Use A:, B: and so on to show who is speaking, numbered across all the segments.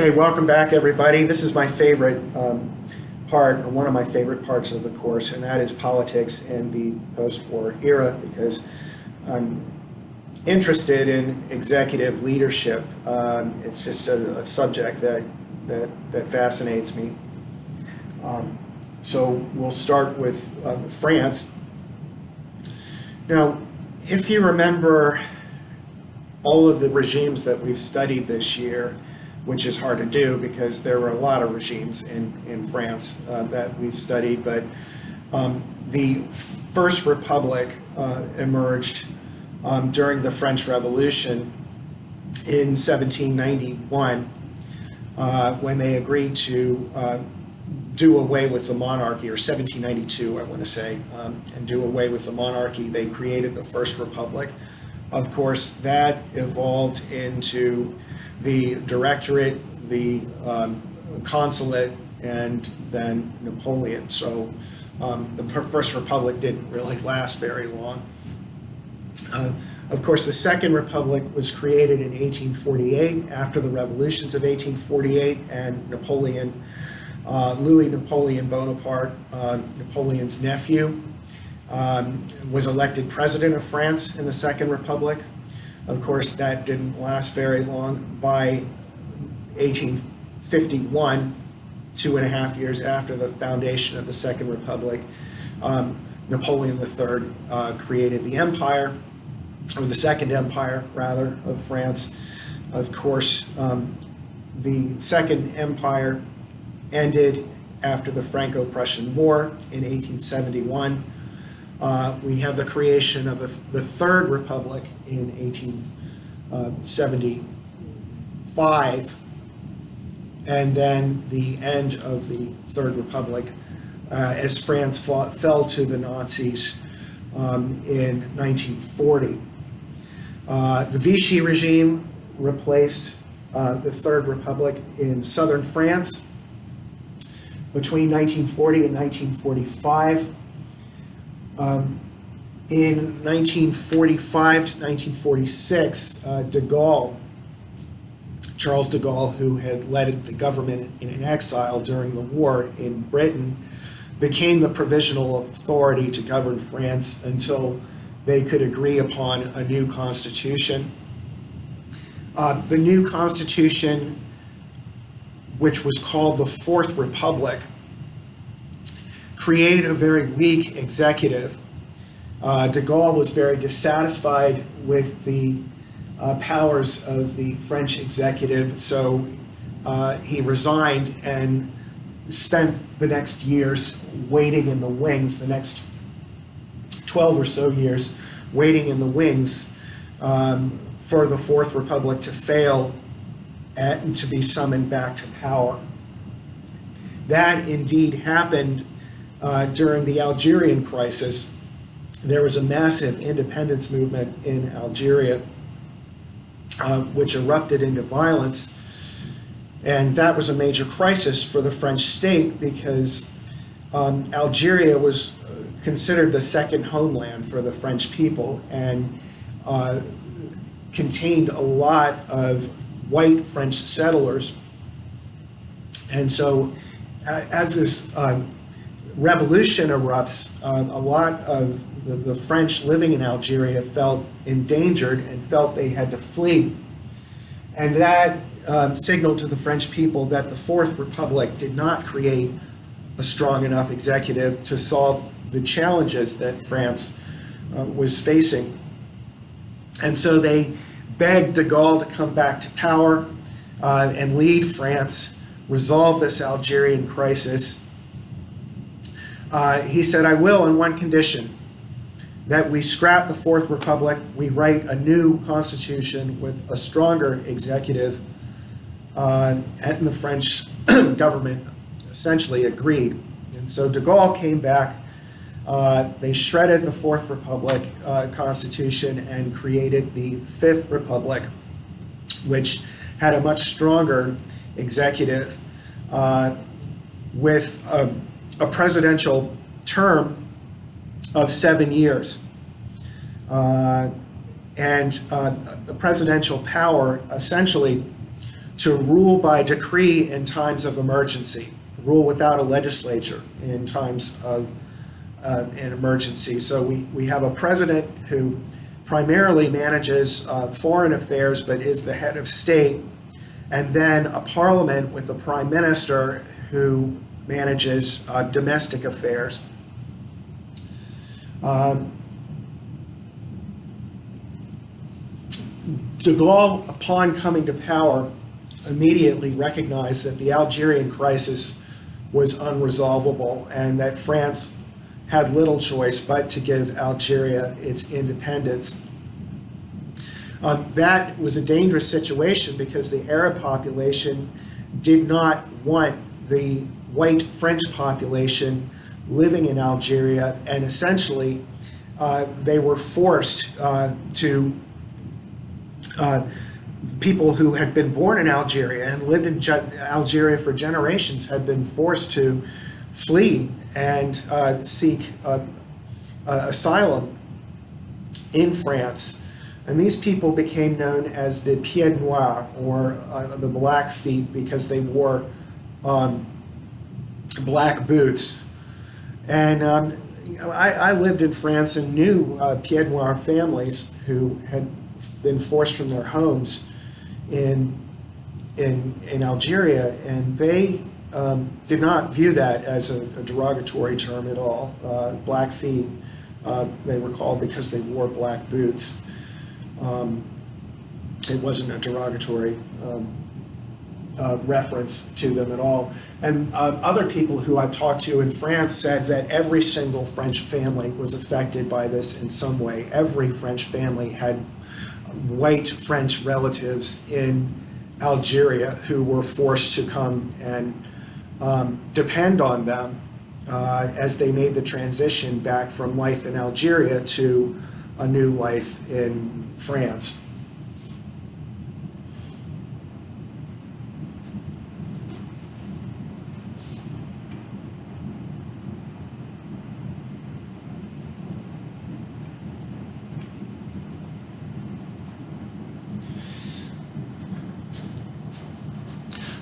A: Okay, welcome back, everybody. This is my favorite part, or one of my favorite parts of the course, and that is politics in the post-war era, because I'm interested in executive leadership. It's just a subject that fascinates me. So we'll start with France. Now, if you remember all of the regimes that we've studied this year, which is hard to do because there were a lot of regimes in France that we've studied, but the First Republic emerged during the French Revolution in 1791 when they agreed to do away with the monarchy, or 1792 I want to say, and do away with the monarchy. They created the First Republic. Of course, that evolved into the Directorate, the Consulate, and then Napoleon. So the First Republic didn't really last very long. Of course, the Second Republic was created in 1848 after the revolutions of 1848, and Louis Napoleon Bonaparte, Napoleon's nephew, was elected president of France in the Second Republic. Of course, that didn't last very long. By 1851, 2.5 years after the foundation of the Second Republic, Napoleon III created the empire, or the Second Empire, rather, of France. Of course, the Second Empire ended after the Franco-Prussian War in 1871. We have the creation of the Third Republic in 1875, and then the end of the Third Republic as France fell to the Nazis in 1940. The Vichy regime replaced the Third Republic in southern France between 1940 and 1945. In 1945 to 1946, Charles de Gaulle, who had led the government in exile during the war in Britain, became the provisional authority to govern France until they could agree upon a new constitution. The new constitution, which was called the Fourth Republic, created a very weak executive. De Gaulle was very dissatisfied with the powers of the French executive, so he resigned and spent the next years waiting in the wings, the next 12 or so years waiting in the wings for the Fourth Republic to fail and to be summoned back to power. That indeed happened during the Algerian crisis. There was a massive independence movement in Algeria, which erupted into violence, and that was a major crisis for the French state because Algeria was considered the second homeland for the French people and contained a lot of white French settlers. And so as this revolution erupts, a lot of the French living in Algeria felt endangered and felt they had to flee. And that signaled to the French people that the Fourth Republic did not create a strong enough executive to solve the challenges that France was facing. And so they begged de Gaulle to come back to power and lead France, resolve this Algerian crisis. He said, "I will on one condition, that we scrap the Fourth Republic, we write a new constitution with a stronger executive," and the French government essentially agreed. And so de Gaulle came back, they shredded the Fourth Republic constitution and created the Fifth Republic, which had a much stronger executive with a presidential term of 7 years, and the presidential power essentially to rule by decree in times of emergency, rule without a legislature in times of an emergency. So we have a president who primarily manages foreign affairs but is the head of state, and then a parliament with a prime minister who manages domestic affairs. De Gaulle, upon coming to power, immediately recognized that the Algerian crisis was unresolvable and that France had little choice but to give Algeria its independence. That was a dangerous situation because the Arab population did not want the white French population living in Algeria, and essentially they were forced to people who had been born in Algeria and lived in Algeria for generations had been forced to flee and seek asylum in France. And these people became known as the Pieds Noirs, or the Blackfeet, because they wore black boots. And I lived in France and knew Pieds Noirs families who had been forced from their homes in Algeria, and they did not view that as a derogatory term at all. Blackfeet, they were called because they wore black boots. It wasn't a derogatory reference to them at all. And other people who I talked to in France said that every single French family was affected by this in some way. Every French family had white French relatives in Algeria who were forced to come and depend on them as they made the transition back from life in Algeria to a new life in France.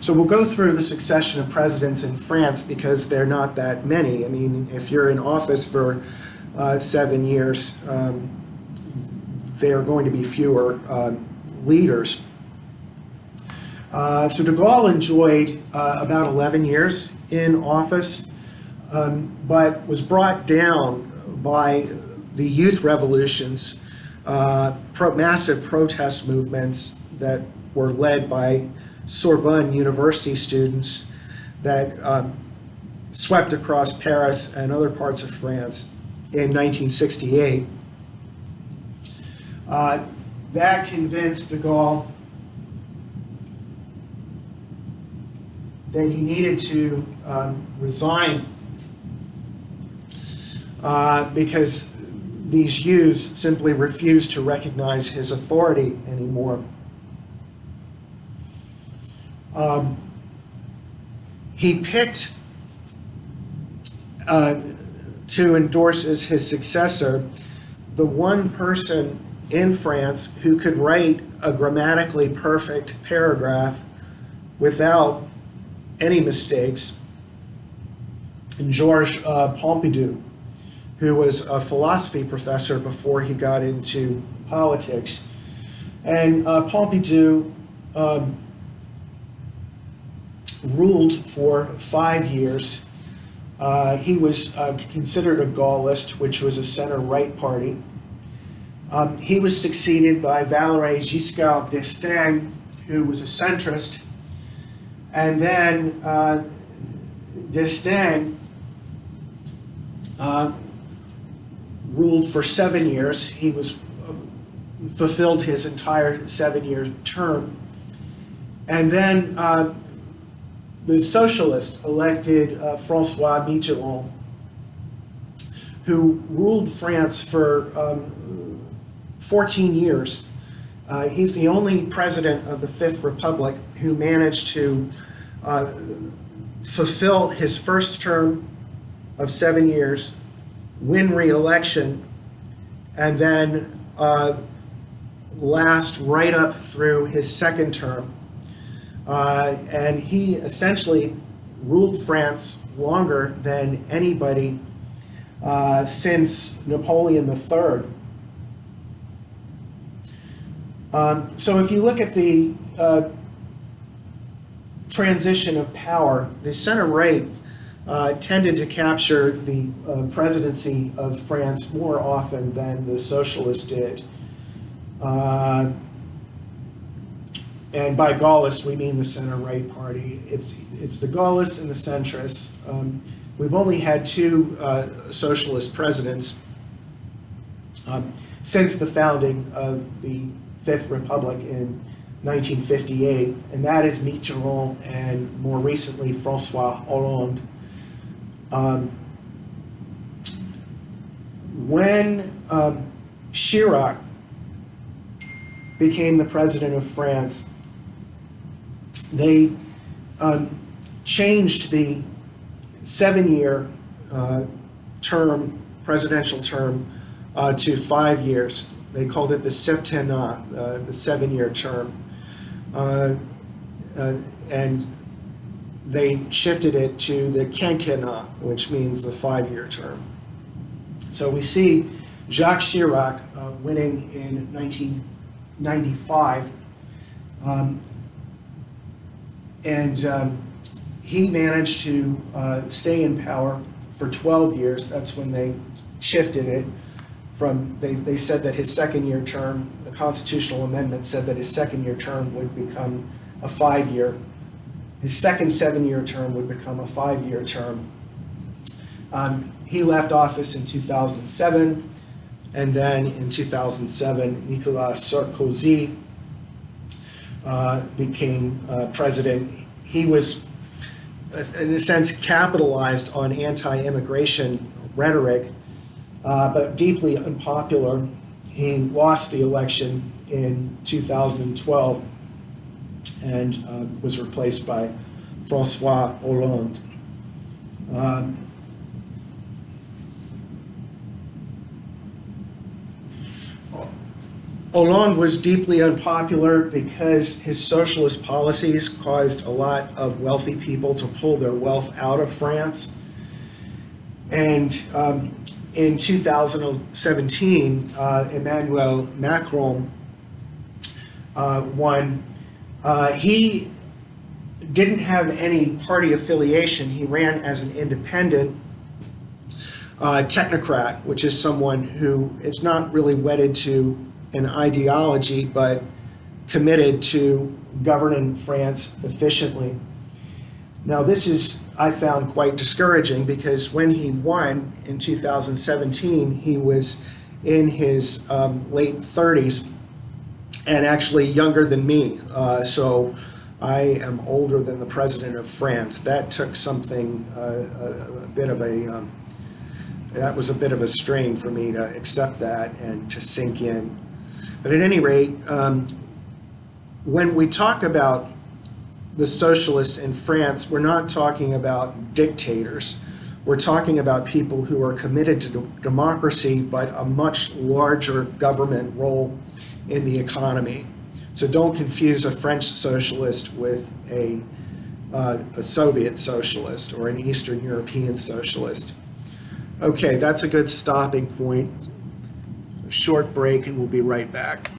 A: So we'll go through the succession of presidents in France because there are not that many. I mean, if you're in office for 7 years, there are going to be fewer leaders. So de Gaulle enjoyed about 11 years in office, but was brought down by the youth revolutions, massive protest movements that were led by Sorbonne University students that swept across Paris and other parts of France in 1968. That convinced de Gaulle that he needed to resign because these youths simply refused to recognize his authority anymore. He picked to endorse as his successor the one person in France who could write a grammatically perfect paragraph without any mistakes, Georges Pompidou, who was a philosophy professor before he got into politics. And Pompidou ruled for 5 years. He was considered a Gaullist, which was a center-right party. He was succeeded by Valéry Giscard d'Estaing, who was a centrist. And then d'Estaing ruled for 7 years. He fulfilled his entire 7-year term. And then the socialists elected François Mitterrand, who ruled France for 14 years. He's the only president of the Fifth Republic who managed to fulfill his first term of 7 years, win re-election, and then last right up through his second term. And he essentially ruled France longer than anybody since Napoleon III. So if you look at the transition of power, the center-right tended to capture the presidency of France more often than the socialists did. And by Gaullists, we mean the center-right party. It's the Gaullists and the centrists. We've only had two socialist presidents since the founding of the Fifth Republic in 1958, and that is Mitterrand and more recently François Hollande. When Chirac became the president of France, they changed the 7-year presidential term, to 5 years. They called it the septennat, the 7-year term. And they shifted it to the quinquennat, which means the 5-year term. So we see Jacques Chirac winning in 1995, he managed to stay in power for 12 years. That's when they shifted it from, they said that his 2nd-year term, the constitutional amendment said that his 2nd-year term would become a 5-year. His second 7-year term would become a 5-year term. He left office in 2007, and then in 2007, Nicolas Sarkozy became president. He was, in a sense, capitalized on anti-immigration rhetoric, but deeply unpopular. He lost the election in 2012 and was replaced by François Hollande. Hollande was deeply unpopular because his socialist policies caused a lot of wealthy people to pull their wealth out of France. And in 2017, Emmanuel Macron won. He didn't have any party affiliation. He ran as an independent technocrat, which is someone who is not really wedded to an ideology, but committed to governing France efficiently. Now, this is, I found, quite discouraging because when he won in 2017, he was in his late 30s and actually younger than me. So I am older than the president of France. That took something, that was a bit of a strain for me to accept that and to sink in. But at any rate, when we talk about the socialists in France, we're not talking about dictators. We're talking about people who are committed to democracy, but a much larger government role in the economy. So don't confuse a French socialist with a Soviet socialist or an Eastern European socialist. Okay, that's a good stopping point. A short break and we'll be right back.